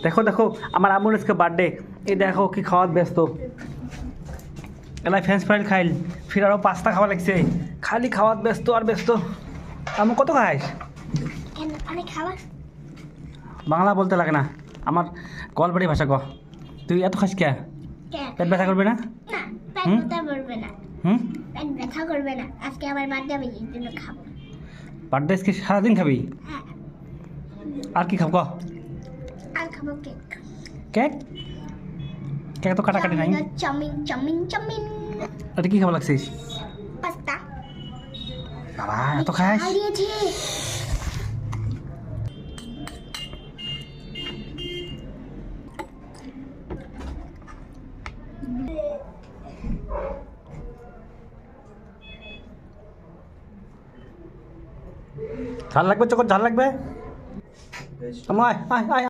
দেখো দেখো আমার আম্মুর আজকে বার্থডে, এই দেখো কি খাওয়াত ব্যস্ত। এলাই ফ্রেঞ্চ ফ্রাইড খাইল, ফির আরও পাস্তা খাওয়া লাগছে, খালি খাওয়াত ব্যস্ত আর ব্যস্ত। আম্মু কত খাইস? অনেক খাবার। বাংলা বলতে লাগে না, আমার গোয়ালপাড়ি ভাষা ক। তুই এত খাস কে? পেট ব্যথা করবে না? না, পেট ব্যথা করবে না। পেট ব্যথা করবে না, আজকে আমার বার্থডে, আমি এই জন্য খাবো। বার্থডে আজকে সারাদিন খাবি? হ্যাঁ। আর কি খাবো? আর খাবো কেক। কেক? কেক তো কাটাকাটি নাই। Chowmein chowmein chowmein. এটা কি খাওয়া লাগছিস? পাস্তা। বাবা এত খাস? দিয়েছি। ঝাল লাগবে চোখ, ঝাল লাগবে? আয় আয় আয়।